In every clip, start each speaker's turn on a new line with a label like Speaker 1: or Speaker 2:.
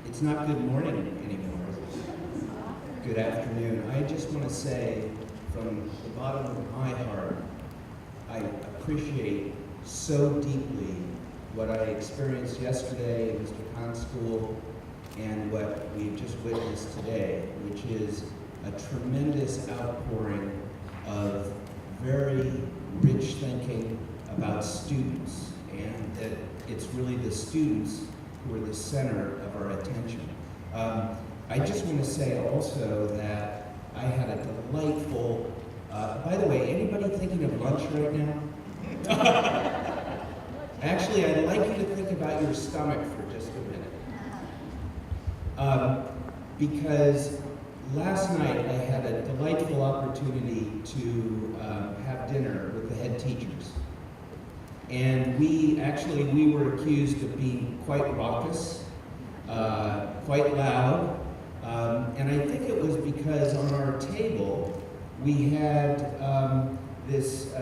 Speaker 1: It's not good morning anymore. Good afternoon. I just want to say from the bottom of my heart, I appreciate so deeply what I experienced yesterday in Mr. Khan's school and what we've just witnessed today, which is a tremendous outpouring of very rich thinking about students, and that it's really the students who are the center of our attention. I just want to say also that I had a delightful, by the way, anybody thinking of lunch right now? Actually, I'd like you to think about your stomach for just a minute. Because last night I had a delightful opportunity to have dinner with the head teachers. And we were accused of being quite raucous, quite loud, and I think it was because on our table we had this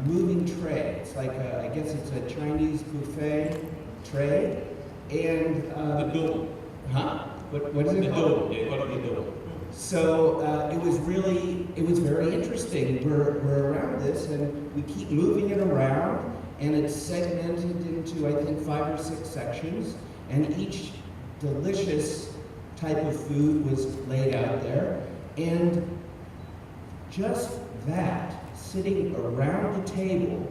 Speaker 1: moving tray. It's like, I guess it's a Chinese buffet tray, and
Speaker 2: the dough.
Speaker 1: Huh? What is it called?
Speaker 2: Yeah, called the dough.
Speaker 1: So it was very interesting. We're around this, and we keep moving it around, and it's segmented into, I think, 5 or 6 sections, and each delicious type of food was laid out there, and just that, sitting around the table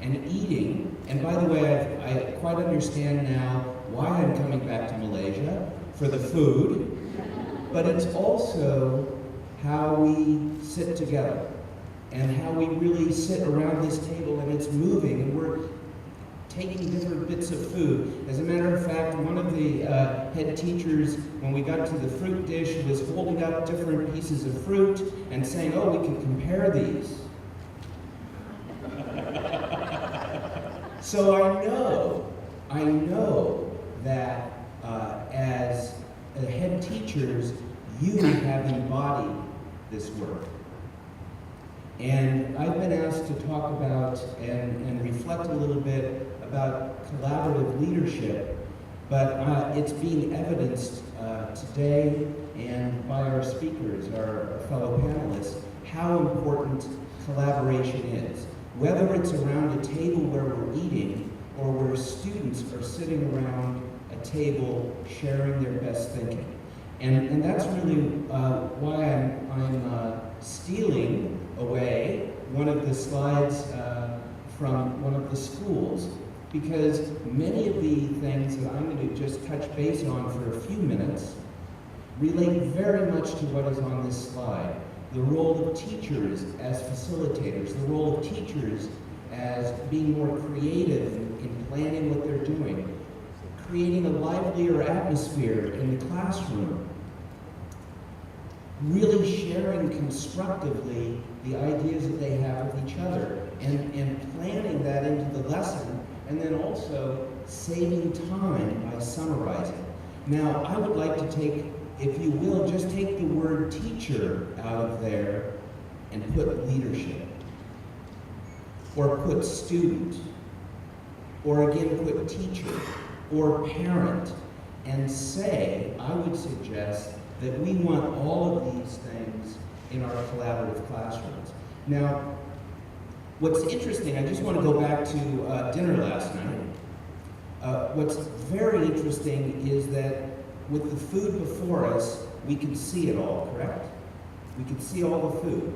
Speaker 1: and eating, and by the way, I quite understand now why I'm coming back to Malaysia, for the food, but it's also how we sit together and how we really sit around this table, and it's moving, and we're taking different bits of food. As a matter of fact, one of the head teachers, when we got to the fruit dish, was holding up different pieces of fruit and saying, oh, we can compare these. So I know that as head teachers, you have embodied this work. And I've been asked to talk about and reflect a little bit about collaborative leadership, but it's being evidenced today and by our speakers, our fellow panelists, how important collaboration is. Whether it's around a table where we're eating or where students are sitting around a table sharing their best thinking. And that's really why I'm stealing away one of the slides from one of the schools, because many of the things that I'm going to just touch base on for a few minutes relate very much to what is on this slide. The role of teachers as facilitators, the role of teachers as being more creative in planning what they're doing, creating a livelier atmosphere in the classroom, really sharing constructively the ideas that they have with each other, and planning that into the lesson, and then also saving time by summarizing. Now, I would like to take, if you will, just take the word teacher out of there and put leadership, or put student, or again put teacher, or parent, and say, I would suggest that we want all of these things in our collaborative classrooms. Now, what's interesting, I just want to go back to dinner last night. What's very interesting is that with the food before us, we can see it all, correct? We can see all the food.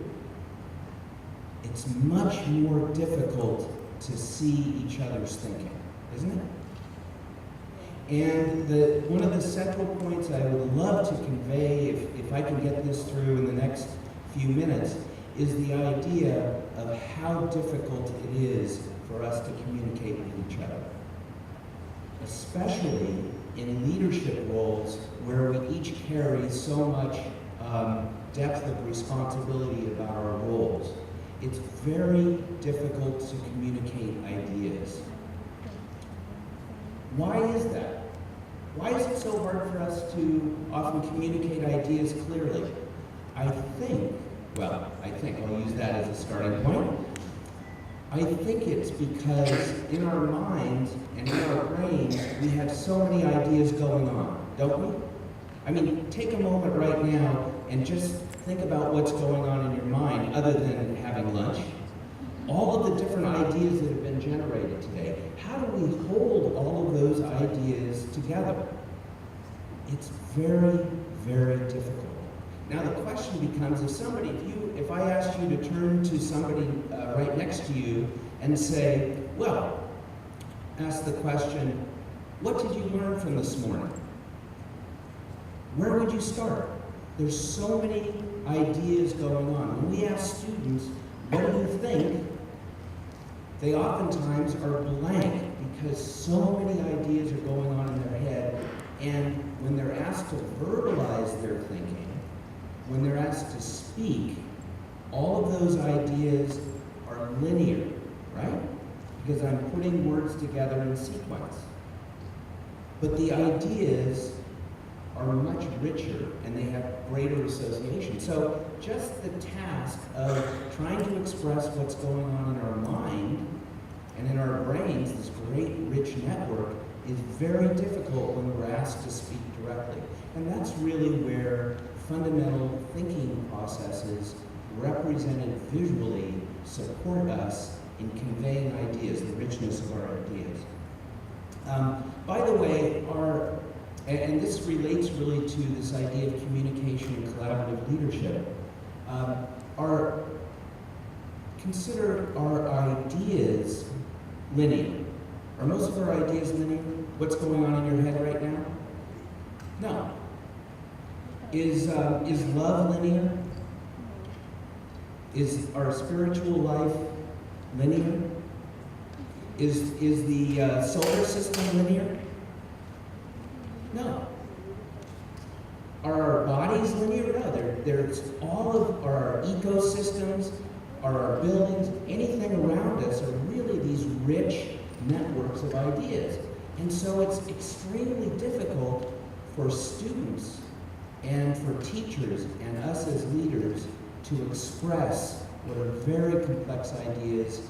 Speaker 1: It's much more difficult to see each other's thinking, isn't it? And one of the central points I would love to convey, if I can get this through in the next few minutes, is the idea of how difficult it is for us to communicate with each other. Especially in leadership roles where we each carry so much depth of responsibility about our roles. It's very difficult to communicate ideas. Why is that? Why is it so hard for us to often communicate ideas clearly? I think, I'll use that as a starting point. I think it's because in our minds and in our brains, we have so many ideas going on, don't we? I mean, take a moment right now and just think about what's going on in your mind other than having lunch. All of the different ideas that have been generated today. How do we hold all of those ideas together? It's very, very difficult. Now the question becomes, if I asked you to turn to somebody right next to you and say, well, ask the question, what did you learn from this morning? Where would you start? There's so many ideas going on. When we ask students, what do you think? They oftentimes are blank because so many ideas are going on in their head, and when they're asked to verbalize their thinking, when they're asked to speak, all of those ideas are linear, right? Because I'm putting words together in sequence. But the ideas are much richer and they have greater association. So just the task of trying to express what's going on in our mind and in our brains, this great rich network, is very difficult when we're asked to speak directly. And that's really where fundamental thinking processes represented visually support us in conveying ideas, the richness of our ideas. By the way, and this relates really to this idea of communication and collaborative leadership. Consider our ideas linear. Are most of our ideas linear? What's going on in your head right now? No. Is love linear? Is our spiritual life linear? Is the solar system linear? No. Are our bodies linear? No. There's all of our ecosystems, our buildings, anything around us are really these rich networks of ideas. And so it's extremely difficult for students and for teachers and us as leaders to express what are very complex ideas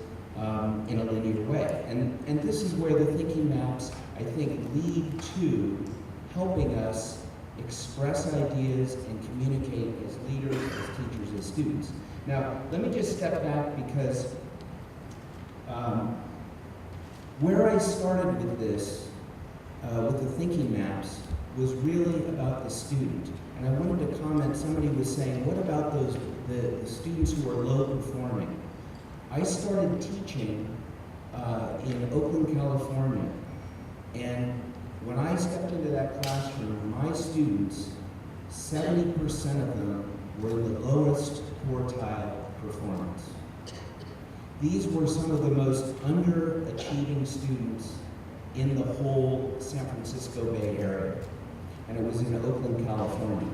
Speaker 1: in a linear way. And this is where the thinking maps, I think, lead to helping us express ideas and communicate as leaders, as teachers, as students. Now, let me just step back because where I started with this, with the thinking maps, was really about the student. And I wanted to comment, somebody was saying, what about the students who are low performing? I started teaching in Oakland, California, and when I stepped into that classroom, my students, 70% of them were in the lowest quartile performance. These were some of the most underachieving students in the whole San Francisco Bay Area, and it was in Oakland, California.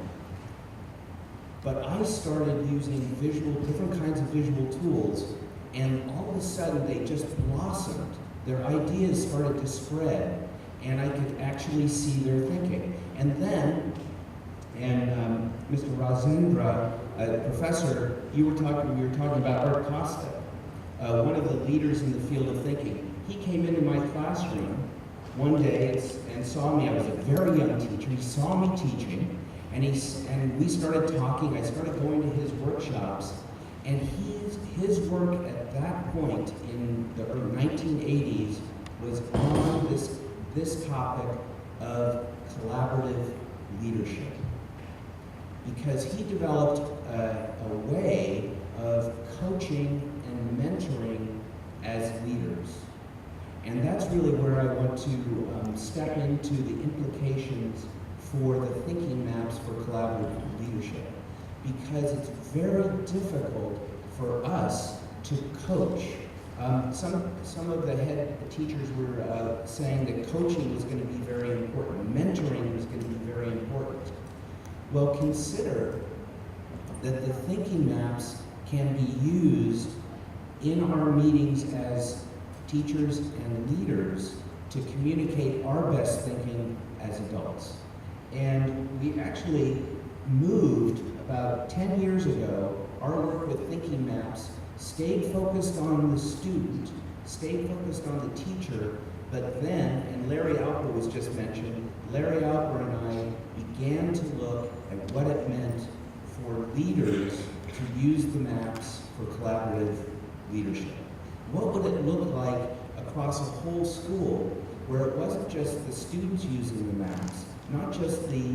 Speaker 1: But I started using different kinds of visual tools, and all of a sudden they just blossomed. Their ideas started to spread, and I could actually see their thinking. And then, Mr. Rajendra, professor, we were talking about Art Costa, one of the leaders in the field of thinking. He came into my classroom one day and saw me. I was a very young teacher. He saw me teaching, and we started talking. I started going to his workshops, and his work at that point in the early 1980s was on this topic of collaborative leadership, because he developed a way of coaching and mentoring as leaders. And that's really where I want to step into the implications for the thinking maps for collaborative leadership, because it's very difficult for us to coach. Some of the head teachers were saying that coaching was going to be very important, mentoring was going to be very important. Well, consider that the thinking maps can be used in our meetings as teachers and leaders to communicate our best thinking as adults. And we actually moved about 10 years ago our work with thinking maps stayed focused on the student, stayed focused on the teacher, but then, and Larry Alper was just mentioned, Larry Alper and I began to look at what it meant for leaders to use the maps for collaborative leadership. What would it look like across a whole school where it wasn't just the students using the maps, not just the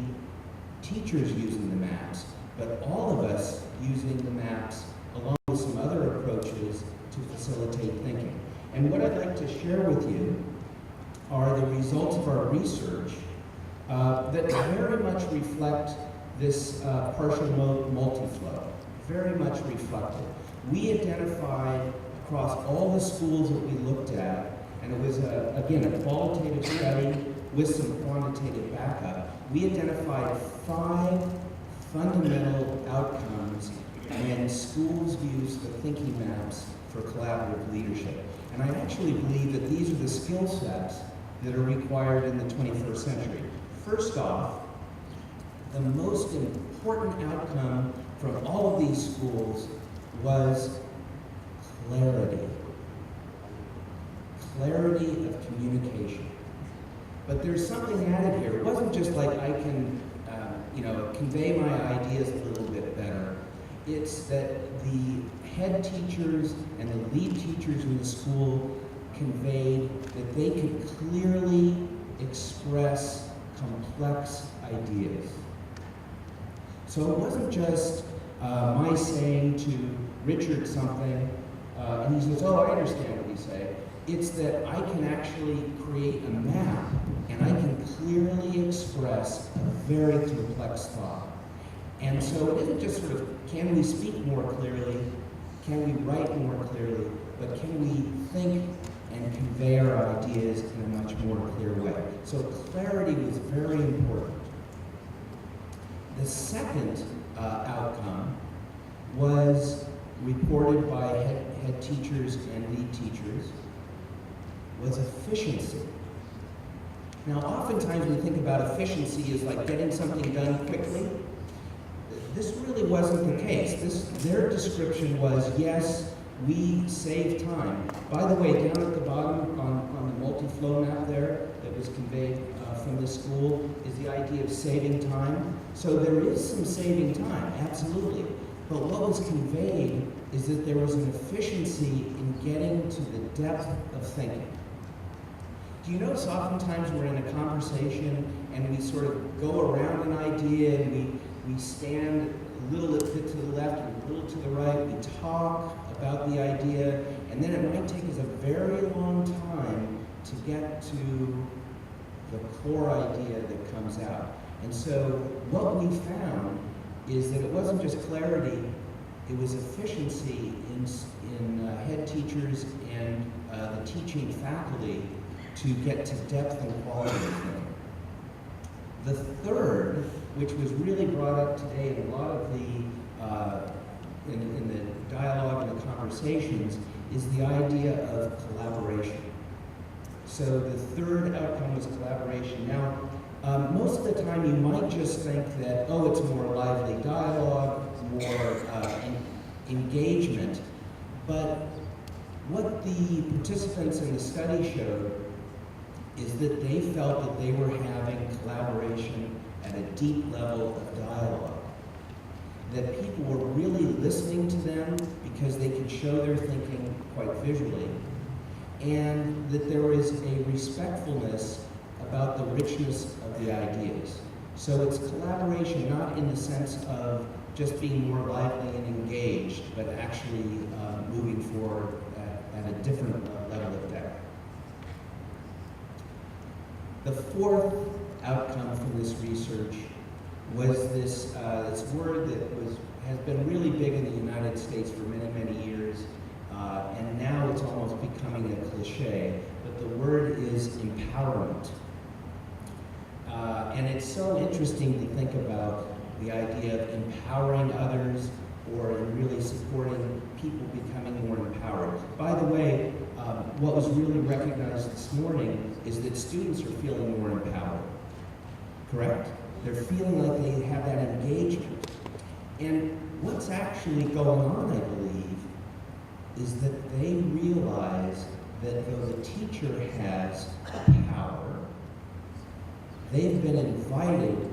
Speaker 1: teachers using the maps, but all of us using the maps along with some other approaches to facilitate thinking. And what I'd like to share with you are the results of our research that very much reflect this partial mode multi-flow, very much reflected. We identified across all the schools that we looked at, and it was, again, a qualitative study with some quantitative backup, we identified 5 fundamental outcomes when schools use the thinking maps for collaborative leadership. And I actually believe that these are the skill sets that are required in the 21st century. First off, the most important outcome from all of these schools was clarity. Clarity of communication. But there's something added here. It wasn't just like I can, convey my ideas a little bit better. It's that the head teachers and the lead teachers in the school conveyed that they could clearly express complex ideas. So it wasn't just my saying to Richard something, and he says, oh, I understand what you say. It's that I can actually create a map, and I can clearly express a very complex thought. And so it isn't just sort of, can we speak more clearly, can we write more clearly, but can we think and convey our ideas in a much more clear way. So clarity was very important. The second outcome was reported by head teachers and lead teachers, was efficiency. Now, oftentimes we think about efficiency as like getting something done quickly. This really wasn't the case. Their description was, yes, we save time. By the way, down at the bottom on the multi-flow map there that was conveyed from the school is the idea of saving time. So there is some saving time, absolutely. But what was conveyed is that there was an efficiency in getting to the depth of thinking. Do you notice oftentimes we're in a conversation and we sort of go around an idea and we stand a little bit to the left and a little to the right, we talk about the idea, and then it might take us a very long time to get to the core idea that comes out. And so what we found is that it wasn't just clarity, it was efficiency in head teachers and the teaching faculty to get to depth and quality of thinking. The third, which was really brought up today in a lot of the, in the dialogue and the conversations, is the idea of collaboration. So the third outcome was collaboration. Now, most of the time you might just think that, oh, it's more lively dialogue, more engagement, but what the participants in the study showed is that they felt that they were having collaboration at a deep level of dialogue. That people were really listening to them because they could show their thinking quite visually. And that there was a respectfulness about the richness of the ideas. So it's collaboration not in the sense of just being more lively and engaged, but actually moving forward at a different level of depth. The fourth outcome from this research was this word that has been really big in the United States for many, many years, and now it's almost becoming a cliche, but the word is empowerment. And it's so interesting to think about the idea of empowering others or in really supporting people becoming more empowered. By the way, what was really recognized this morning is that students are feeling more empowered, correct? They're feeling like they have that engagement. And what's actually going on, I believe, is that they realize that though the teacher has power, they've been invited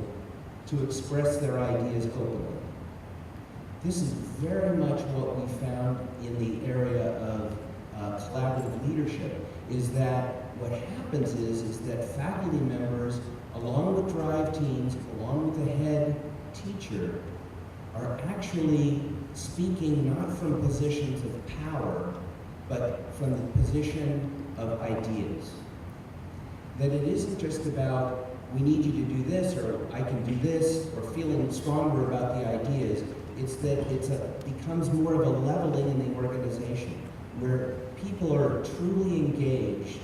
Speaker 1: to express their ideas openly. This is very much what we found in the area of collaborative leadership, is that what happens is that faculty members, along with drive teams, along with the head teacher, are actually speaking not from positions of power, but from the position of ideas. That it isn't just about, we need you to do this, or I can do this, or feeling stronger about the ideas. It's that it becomes more of a leveling in the organization, where people are truly engaged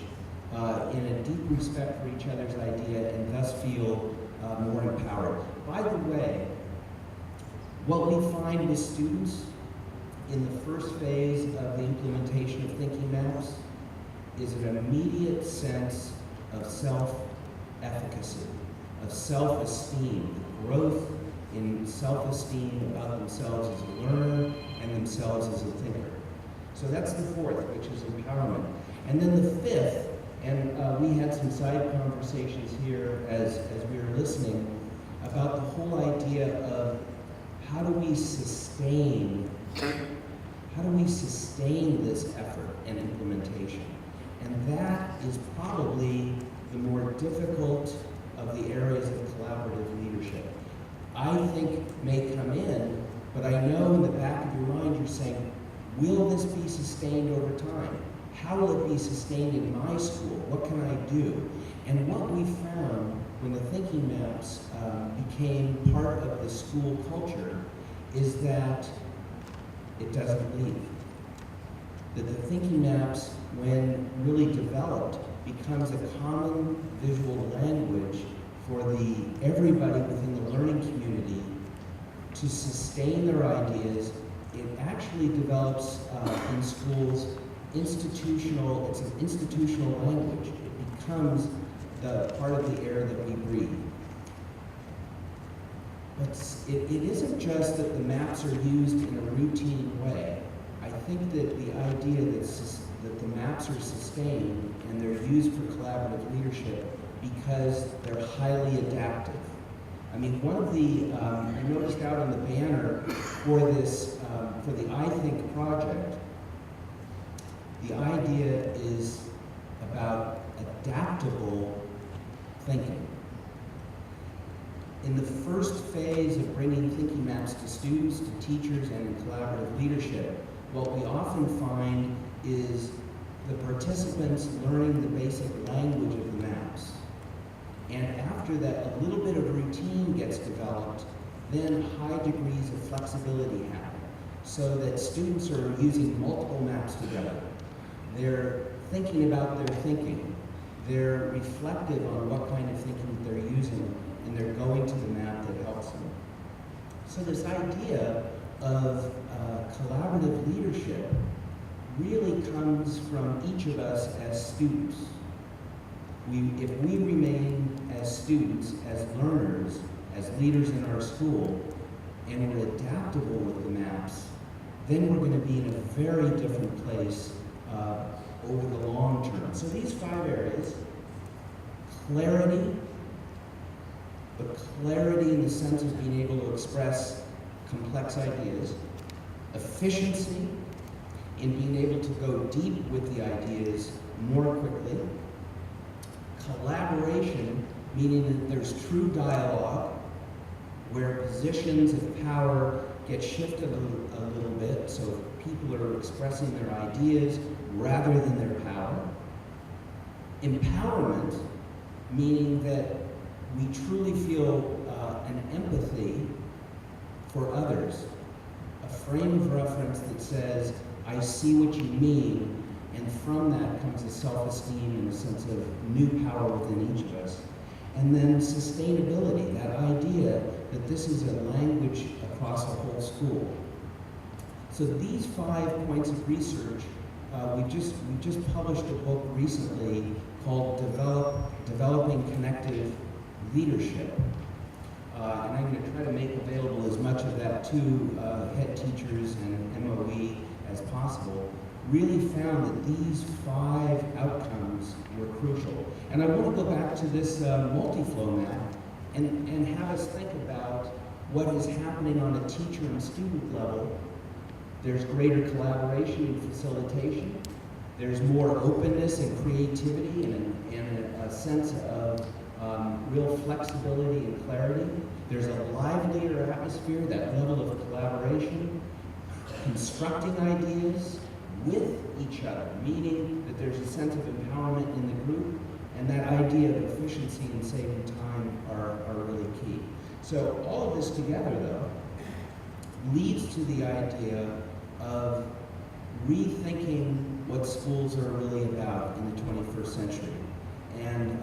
Speaker 1: in a deep respect for each other's idea and thus feel more empowered. By the way, what we find with students in the first phase of the implementation of thinking maps is an immediate sense of self-efficacy, of self-esteem, growth in self-esteem about themselves as a learner and themselves as a thinker. So that's the fourth, which is empowerment. And then the fifth, and we had some side conversations here as we were listening about the whole idea of how do we sustain this effort and implementation? And that is probably the more difficult of the areas of collaborative leadership. I think may come in, but I know in the back of your mind you're saying, will this be sustained over time? How will it be sustained in my school? What can I do? And what we found when the thinking maps became part of the school culture is that it doesn't leave. That the thinking maps, when really developed, becomes a common visual language for everybody within the learning community to sustain their ideas. It actually develops in schools it's an institutional language. It becomes the part of the air that we breathe. But it isn't just that the maps are used in a routine way. I think that the idea that the maps are sustained and they're used for collaborative leadership because they're highly adaptive. I mean, one of the, I noticed out on the banner for this, for the I Think project, the idea is about adaptable thinking. In the first phase of bringing thinking maps to students, to teachers, and in collaborative leadership, what we often find is the participants learning the basic language of the maps. And after that, a little bit of routine gets developed, then high degrees of flexibility happen, so that students are using multiple maps together. They're thinking about their thinking. They're reflective on what kind of thinking they're using, and they're going to the map that helps them. So this idea of collaborative leadership really comes from each of us as students. If we remain as students, as learners, as leaders in our school, and we're adaptable with the maps, then we're going to be in a very different place over the long term. So these 5 areas: clarity, but clarity in the sense of being able to express complex ideas; efficiency, in being able to go deep with the ideas more quickly; collaboration, meaning that there's true dialogue, where positions of power get shifted a little bit, so people are expressing their ideas rather than their power; empowerment, meaning that we truly feel an empathy for others, a frame of reference that says, I see what you mean, and from that comes a self-esteem and a sense of new power within each of us. And then sustainability, that idea that this is a language across the whole school. So these 5 points of research, we just published a book recently called Developing Connective Leadership. And I'm going to try to make available as much of that to head teachers and MOE as possible. really found that these 5 outcomes were crucial. And I want to go back to this multi-flow map and have us think about what is happening on a teacher and student level. There's greater collaboration and facilitation. There's more openness and creativity and a sense of real flexibility and clarity. There's a livelier atmosphere, that level of collaboration, constructing ideas with each other, meaning that there's a sense of empowerment in the group, and that idea of efficiency and saving time are really key. So all of this together, though, leads to the idea of rethinking what schools are really about in the 21st century. And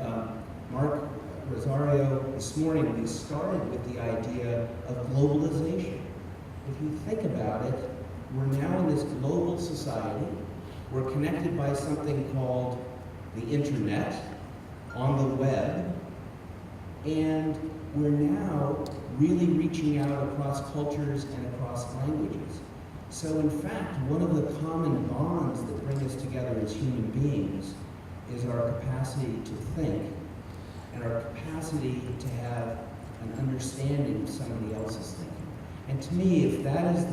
Speaker 1: Mark Rosario, this morning, we started with the idea of globalization. If you think about it, we're now in this global society. We're connected by something called the internet, on the web, and we're now really reaching out across cultures and across languages. So in fact, one of the common bonds that bring us together as human beings is our capacity to think and our capacity to have an understanding of somebody else's thinking. And to me, if that is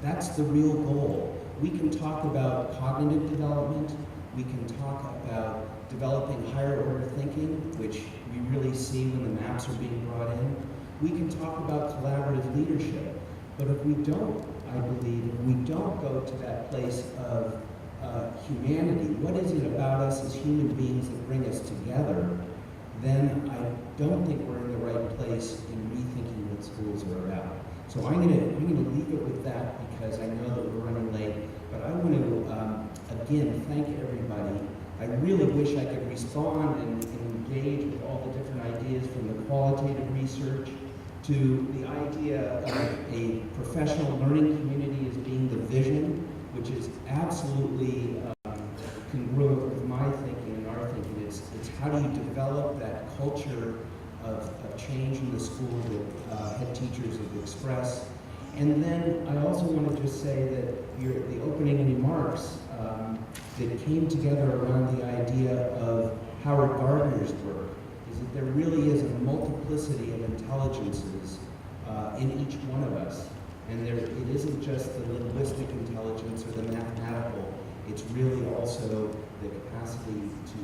Speaker 1: that's the real goal. We can talk about cognitive development, we can talk about developing higher order thinking, which we really see when the maps are being brought in. We can talk about collaborative leadership, but if we don't, I believe, if we don't go to that place of humanity, what is it about us as human beings that bring us together, then I don't think we're in the right place in rethinking what schools are about. So I'm gonna leave it with that because I know that we're running late, but I want to again thank everybody. I really wish I could respond and engage with all the different ideas, from the qualitative research to the idea of a professional learning community as being the vision, which is absolutely congruent with my thinking and our thinking. It's how do you develop that culture of change in the school that head teachers have expressed. And then I also want to just say that the opening remarks that came together around the idea of Howard Gardner's work is that there really is a multiplicity of intelligences in each one of us. And it isn't just the linguistic intelligence or the mathematical, it's really also the capacity to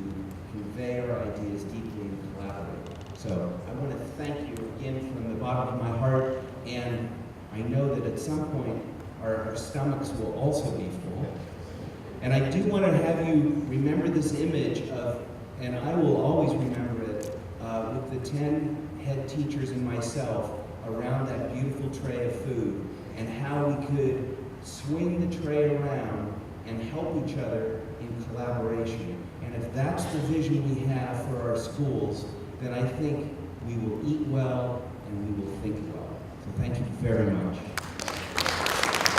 Speaker 1: convey our ideas deeply and collaborate. So I want to thank you again from the bottom of my heart, and I know that at some point our stomachs will also be full. And I do want to have you remember this image of, and I will always remember it, with the 10 head teachers and myself around that beautiful tray of food, and how we could swing the tray around and help each other in collaboration. And if that's the vision we have for our schools, then I think we will eat well and we will think well. So thank you very much.